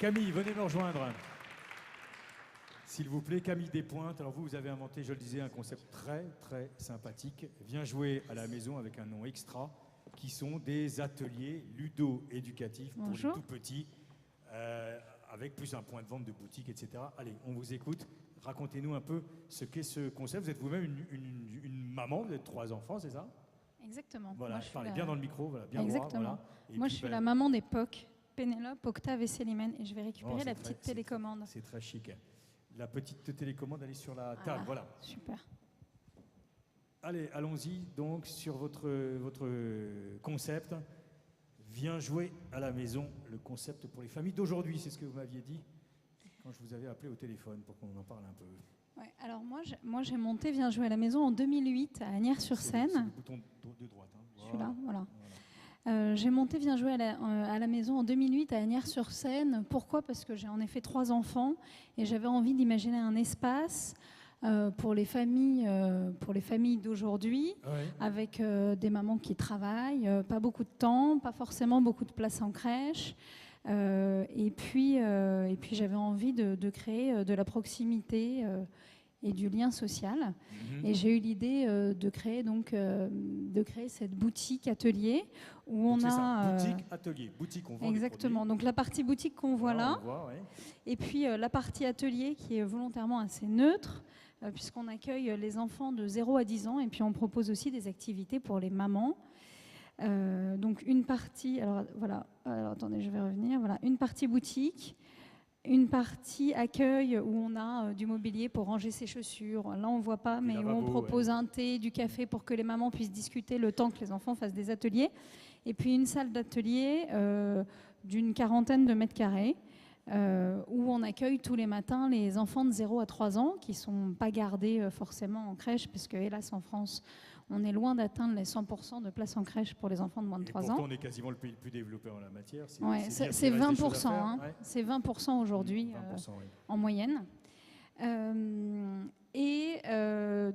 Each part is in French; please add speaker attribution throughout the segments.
Speaker 1: Camille, venez me rejoindre. S'il vous plaît, Camille Despointes. Alors vous avez inventé, je le disais, un concept très très sympathique. Viens jouer à la maison avec un nom extra, qui sont des ateliers ludo-éducatifs pour les tout petits, avec plus un point de vente de boutique, etc. Allez, on vous écoute. Racontez-nous un peu ce qu'est ce concept. Vous êtes vous-même une maman, vous êtes 3 enfants, c'est ça?
Speaker 2: Exactement.
Speaker 1: Voilà,
Speaker 2: Moi,
Speaker 1: parlez bien dans le micro, voilà, bien
Speaker 2: exactement.
Speaker 1: droit. Voilà.
Speaker 2: Moi, je suis la maman des POC, Pénélope, Octave et Célimène, et je vais récupérer la petite télécommande.
Speaker 1: C'est très chic. La petite télécommande, elle est sur la table, voilà.
Speaker 2: Super.
Speaker 1: Allez, allons-y donc sur votre concept. Viens jouer à la maison, le concept pour les familles d'aujourd'hui, c'est ce que vous m'aviez dit quand je vous avais appelé au téléphone pour qu'on en parle un peu.
Speaker 2: Ouais, alors moi j'ai monté Viens jouer à la maison en 2008 à Agnières-sur-Seine.
Speaker 1: C'est le bouton de droite. Hein.
Speaker 2: Celui-là, voilà. J'ai monté Viens jouer à la maison en 2008 à Agnières-sur-Seine. Pourquoi? Parce que j'ai en effet 3 enfants et j'avais envie d'imaginer un espace pour les familles d'aujourd'hui, avec des mamans qui travaillent, pas beaucoup de temps, pas forcément beaucoup de place en crèche. Et puis j'avais envie de créer de la proximité et du lien social. Et j'ai eu l'idée de créer cette boutique atelier où on a
Speaker 1: boutique atelier, boutique on vend
Speaker 2: exactement. Donc la partie boutique qu'on voit là,
Speaker 1: ouais.
Speaker 2: Et puis la partie atelier qui est volontairement assez neutre puisqu'on accueille les enfants de 0 à 10 ans et puis on propose aussi des activités pour les mamans. Donc une partie, alors attendez, je vais revenir. Voilà, une partie boutique, une partie accueil où on a du mobilier pour ranger ses chaussures. Là, on ne voit pas, mais où on propose un thé, du café pour que les mamans puissent discuter le temps que les enfants fassent des ateliers. Et puis une salle d'atelier d'une 40aine de mètres carrés où on accueille tous les matins les enfants de 0 à 3 ans qui ne sont pas gardés forcément en crèche, parce que hélas en France, on est loin d'atteindre les 100% de places en crèche pour les enfants de moins de 3 ans.
Speaker 1: Pourtant, on est quasiment le pays le plus développé en la matière.
Speaker 2: C'est 20%. Hein. Ouais. C'est 20% aujourd'hui en moyenne.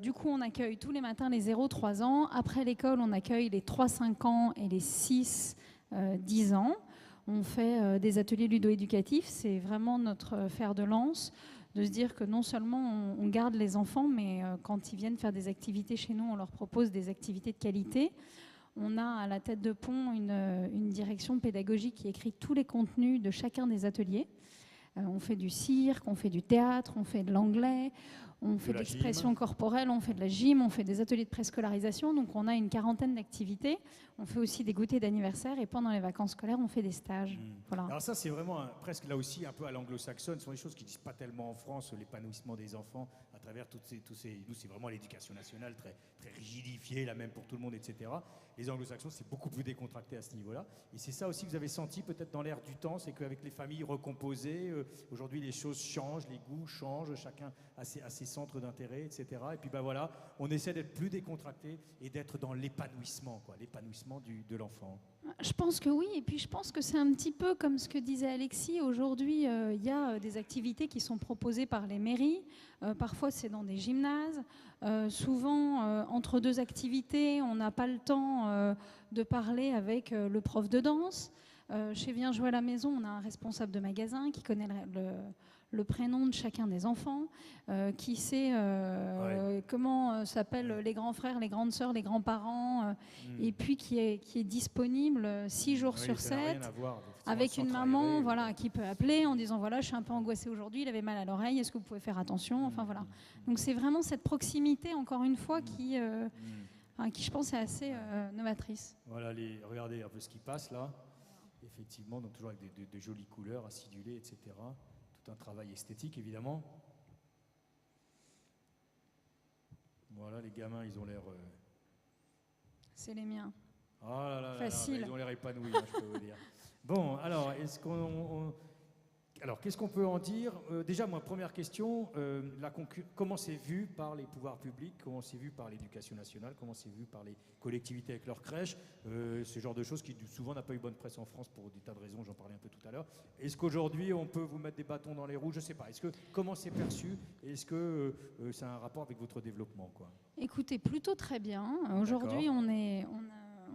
Speaker 2: Du coup, on accueille tous les matins les 0-3 ans. Après l'école, on accueille les 3-5 ans et les 6-10 ans. On fait des ateliers ludo-éducatifs. C'est vraiment notre fer de lance, de se dire que non seulement on garde les enfants, mais quand ils viennent faire des activités chez nous, on leur propose des activités de qualité. On a à la tête de pont une direction pédagogique qui écrit tous les contenus de chacun des ateliers. On fait du cirque, on fait du théâtre, on fait de l'anglais, on fait de l'expression corporelle, on fait de la gym, on fait des ateliers de préscolarisation. Donc on a une 40aine d'activités. On fait aussi des goûters d'anniversaire et pendant les vacances scolaires, on fait des stages. Voilà.
Speaker 1: Alors ça, c'est vraiment presque là aussi un peu à l'anglo-saxonne. Ce sont des choses qui ne disent pas tellement en France, l'épanouissement des enfants à travers tous ces... Nous, c'est vraiment l'éducation nationale très, très rigidifiée, la même pour tout le monde, etc. Les anglo-saxons, c'est beaucoup plus décontracté à ce niveau-là. Et c'est ça aussi que vous avez senti peut-être dans l'air du temps, c'est qu'avec les familles recomposées, aujourd'hui les choses changent, les goûts changent, chacun a ses centres d'intérêt, etc. Et puis ben voilà, on essaie d'être plus décontracté et d'être dans l'épanouissement, l'épanouissement de l'enfant.
Speaker 2: Je pense que oui, et puis je pense que c'est un petit peu comme ce que disait Alexis. Aujourd'hui, il y a des activités qui sont proposées par les mairies. Parfois, c'est dans des gymnases. Souvent, entre 2 activités, on n'a pas le temps de parler avec le prof de danse. Chez Viens jouer à la maison, on a un responsable de magasin qui connaît le prénom de chacun des enfants, qui sait comment s'appellent les grands frères, les grandes sœurs, les grands-parents, et puis qui est disponible 6 jours sur 7, avec une maman qui peut appeler en disant voilà, je suis un peu angoissée aujourd'hui, il avait mal à l'oreille, est-ce que vous pouvez faire attention? Enfin voilà. Donc c'est vraiment cette proximité, encore une fois, qui je pense est assez novatrice.
Speaker 1: Voilà, regardez un peu ce qui passe là. Effectivement, donc toujours avec de jolies couleurs, acidulées, etc. Tout un travail esthétique, évidemment. Voilà, les gamins, ils ont l'air...
Speaker 2: C'est les miens.
Speaker 1: Oh là là,
Speaker 2: facile.
Speaker 1: Ils ont l'air épanouis, je peux vous dire. Bon, alors, alors, qu'est-ce qu'on peut en dire? Déjà, moi, première question, comment c'est vu par les pouvoirs publics, comment c'est vu par l'éducation nationale, comment c'est vu par les collectivités avec leurs crèches, ce genre de choses qui souvent n'a pas eu bonne presse en France pour des tas de raisons, j'en parlais un peu tout à l'heure. Est-ce qu'aujourd'hui, on peut vous mettre des bâtons dans les roues? Je ne sais pas. Comment c'est perçu? Est-ce que ça a un rapport avec votre développement, quoi?
Speaker 2: Écoutez, plutôt très bien. Aujourd'hui, on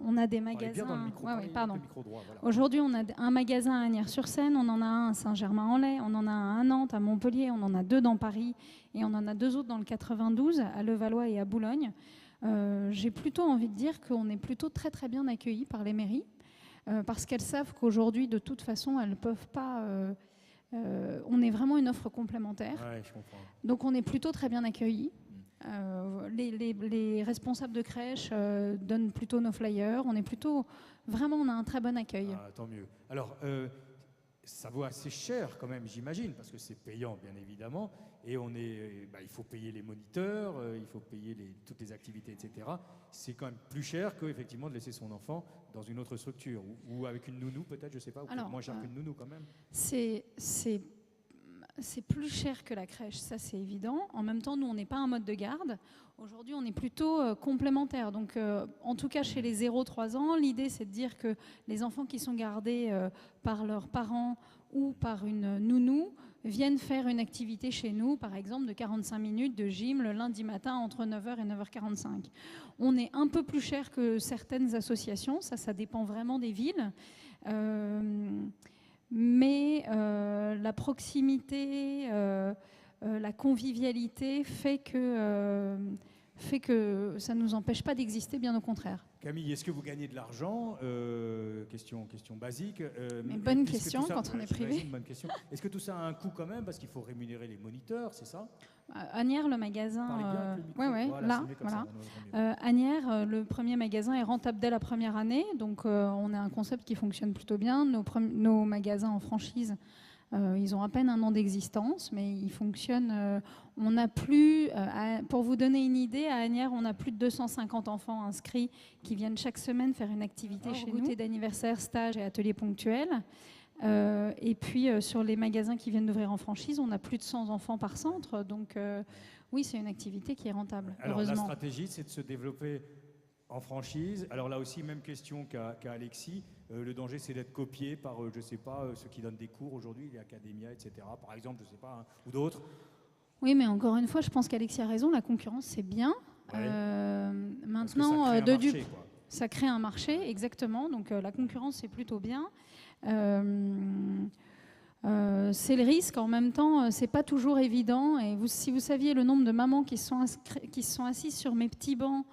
Speaker 2: on a des
Speaker 1: Parlez bien dans le
Speaker 2: magasins.
Speaker 1: micro,
Speaker 2: Ouais,
Speaker 1: parlez
Speaker 2: ouais, pardon.
Speaker 1: le micro droit, voilà.
Speaker 2: Aujourd'hui, on a un magasin à Agnières-sur-Seine, on en a un à Saint-Germain-en-Laye, on en a un à Nantes, à Montpellier, on en a 2 dans Paris et on en a 2 autres dans le 92, à Levallois et à Boulogne. J'ai plutôt envie de dire qu'on est plutôt très très bien accueillis par les mairies parce qu'elles savent qu'aujourd'hui, de toute façon, elles ne peuvent pas. On est vraiment une offre complémentaire.
Speaker 1: Ouais, je comprends.
Speaker 2: Donc on est plutôt très bien accueillis. Les responsables de crèche donnent plutôt nos flyers. On est plutôt, vraiment, on a un très bon accueil.
Speaker 1: Ah, tant mieux. Alors, ça vaut assez cher quand même, j'imagine, parce que c'est payant, bien évidemment. Et il faut payer les moniteurs, il faut payer toutes les activités, etc. C'est quand même plus cher qu'effectivement de laisser son enfant dans une autre structure ou avec une nounou, peut-être, je ne sais pas, ou peut-être moins cher qu'une nounou quand même.
Speaker 2: C'est plus cher que la crèche, ça c'est évident. En même temps, nous, on n'est pas un mode de garde. Aujourd'hui, on est plutôt complémentaire. Donc, en tout cas, chez les 0-3 ans, l'idée, c'est de dire que les enfants qui sont gardés par leurs parents ou par une nounou viennent faire une activité chez nous, par exemple, de 45 minutes de gym le lundi matin entre 9h et 9h45. On est un peu plus cher que certaines associations. Ça dépend vraiment des villes. Mais la proximité, la convivialité fait que ça ne nous empêche pas d'exister, bien au contraire.
Speaker 1: Camille, est-ce que vous gagnez de l'argent question basique.
Speaker 2: Mais bonne question quand on est privé.
Speaker 1: Bonne question. Est-ce que tout ça a un coût quand même parce qu'il faut rémunérer les moniteurs, c'est ça?
Speaker 2: Agnières, le magasin.
Speaker 1: Voilà,
Speaker 2: Agnières, le premier magasin est rentable dès la première année, donc on a un concept qui fonctionne plutôt bien. Nos magasins en franchise, ils ont à peine 1 an d'existence, mais ils fonctionnent. On a plus, pour vous donner une idée, à Agnières, on a plus de 250 enfants inscrits qui viennent chaque semaine faire une activité chez nous. Goûter d'anniversaire, stage et ateliers ponctuels. Et puis sur les magasins qui viennent d'ouvrir en franchise, on a plus de 100 enfants par centre. Donc oui, c'est une activité qui est rentable,
Speaker 1: alors,
Speaker 2: heureusement.
Speaker 1: La stratégie, c'est de se développer en franchise. Alors là aussi, même question qu'à Alexis. Le danger, c'est d'être copié par, je ne sais pas, ceux qui donnent des cours aujourd'hui, les académias, etc. Par exemple, je ne sais pas, ou d'autres.
Speaker 2: Oui, mais encore une fois, je pense qu'Alexis a raison. La concurrence, c'est bien.
Speaker 1: Ouais.
Speaker 2: Maintenant,
Speaker 1: ça crée un marché,
Speaker 2: exactement. Donc la concurrence, c'est plutôt bien. C'est le risque. En même temps, c'est pas toujours évident. Et si vous saviez le nombre de mamans qui se sont assises sur mes petits bancs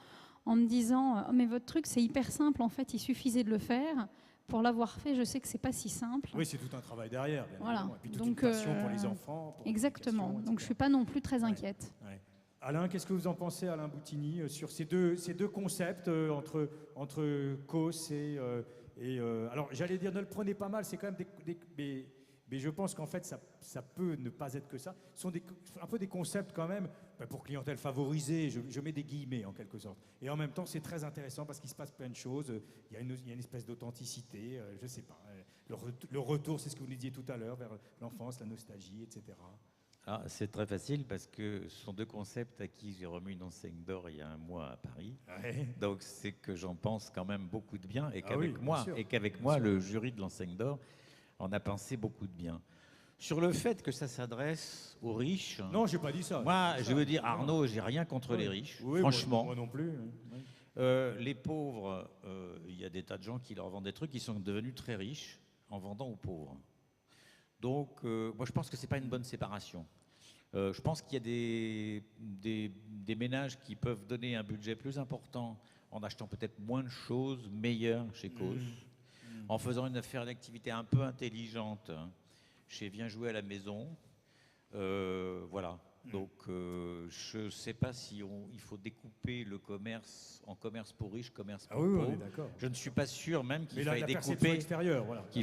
Speaker 2: en me disant oh, mais votre truc, c'est hyper simple. En fait, il suffisait de le faire. Pour l'avoir fait, je sais que c'est pas si simple.
Speaker 1: Oui, c'est tout un travail derrière. Bien
Speaker 2: voilà.
Speaker 1: Et puis toute une passion pour les enfants. Pour
Speaker 2: exactement. Donc je suis pas non plus très inquiète.
Speaker 1: Ouais. Alain, qu'est-ce que vous en pensez, Alain Boutini, sur ces deux concepts entre COS et alors j'allais dire ne le prenez pas mal, c'est quand même mais je pense qu'en fait ça peut ne pas être que ça. Ce sont un peu des concepts quand même pour clientèle favorisée, je mets des guillemets en quelque sorte. Et en même temps c'est très intéressant parce qu'il se passe plein de choses, il y a une espèce d'authenticité, je sais pas, le retour, c'est ce que vous nous disiez tout à l'heure, vers l'enfance, la nostalgie, etc.
Speaker 3: Ah, c'est très facile parce que ce sont 2 concepts à qui j'ai remis une enseigne d'or il y a 1 mois à Paris.
Speaker 1: Ouais.
Speaker 3: Donc c'est que j'en pense quand même beaucoup de bien et qu'avec
Speaker 1: moi,
Speaker 3: le jury de l'enseigne d'or, on a pensé beaucoup de bien. Sur le fait que ça s'adresse aux riches...
Speaker 1: Non, j'ai pas dit ça.
Speaker 3: Moi, je veux dire, Arnaud, j'ai rien contre les riches, franchement.
Speaker 1: Moi non plus.
Speaker 3: Les pauvres, il y a des tas de gens qui leur vendent des trucs, qui sont devenus très riches en vendant aux pauvres. Donc, moi, je pense que c'est pas une bonne séparation. Je pense qu'il y a des ménages qui peuvent donner un budget plus important en achetant peut-être moins de choses meilleures chez COS, en faisant une activité un peu intelligente chez Viens jouer à la maison. Voilà. Donc, je ne sais pas si il faut découper le commerce en commerce pour riches, commerce pour pauvres.
Speaker 1: Oui,
Speaker 3: je ne suis pas sûr même qu'il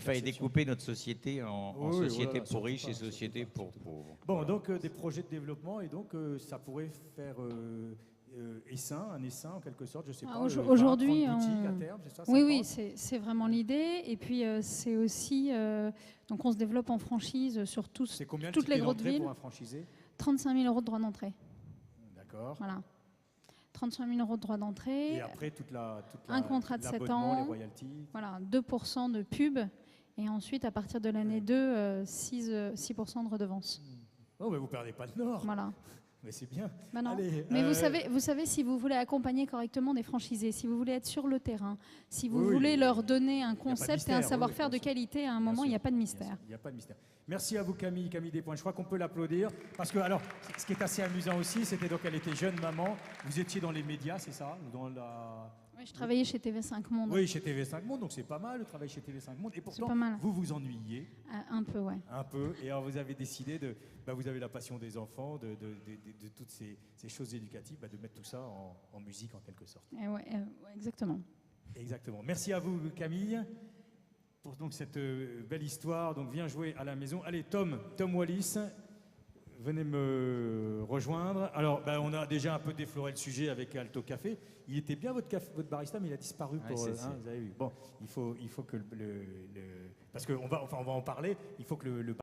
Speaker 3: faille découper notre société en société pour riches et société pour pauvres.
Speaker 1: Bon, donc des projets de développement et donc ça pourrait faire un essaim en quelque sorte, je sais pas.
Speaker 2: Aujourd'hui,
Speaker 1: à terme, c'est ça,
Speaker 2: oui, c'est vraiment l'idée. Et puis c'est aussi donc on se développe en franchise sur toutes les grandes villes.
Speaker 1: Pour un franchisé
Speaker 2: 35 000 € de droits d'entrée.
Speaker 1: D'accord.
Speaker 2: Voilà. 35 000 € de droits d'entrée.
Speaker 1: Et après,
Speaker 2: un contrat de 7 ans.
Speaker 1: Les royalties.
Speaker 2: Voilà, 2% de pub. Et ensuite, à partir de l'année 2, 6% de redevance.
Speaker 1: Oh, mais vous ne perdez pas de nord.
Speaker 2: Voilà.
Speaker 1: Mais c'est bien.
Speaker 2: Bah non.
Speaker 1: Allez,
Speaker 2: Mais vous savez, si vous voulez accompagner correctement des franchisés, si vous voulez être sur le terrain, si vous
Speaker 1: Oui,
Speaker 2: voulez
Speaker 1: oui.
Speaker 2: leur donner un
Speaker 1: pas de
Speaker 2: concept et
Speaker 1: mystère,
Speaker 2: un
Speaker 1: oui,
Speaker 2: savoir-faire
Speaker 1: oui,
Speaker 2: de
Speaker 1: bien sûr.
Speaker 2: qualité, à un
Speaker 1: Bien
Speaker 2: moment, il
Speaker 1: sûr,
Speaker 2: n'y a pas de
Speaker 1: bien
Speaker 2: mystère.
Speaker 1: sûr, il n'y a pas de mystère. Merci à vous Camille Despointes. Je crois qu'on peut l'applaudir. Parce que, alors, ce qui est assez amusant aussi, c'était donc elle était jeune maman. Vous étiez dans les médias, c'est ça? Dans la...
Speaker 2: Oui, je travaillais chez TV5 Monde.
Speaker 1: Oui, chez TV5 Monde, donc c'est pas mal le travail chez TV5 Monde. Et pourtant,
Speaker 2: pas mal.
Speaker 1: vous vous ennuyiez
Speaker 2: Un peu, ouais.
Speaker 1: un peu. Et alors vous avez décidé de... vous avez la passion des enfants, de toutes ces choses éducatives, de mettre tout ça en musique en quelque sorte.
Speaker 2: Ouais, exactement.
Speaker 1: Exactement. Merci à vous Camille pour donc cette belle histoire. Donc viens jouer à la maison. Allez Tom Wallis, venez me rejoindre. Alors on a déjà un peu défloré le sujet avec Alto Café. Il était bien votre barista, mais il a disparu pour. Vous avez vu. Bon, il faut que parce qu'on va en parler. Il faut que le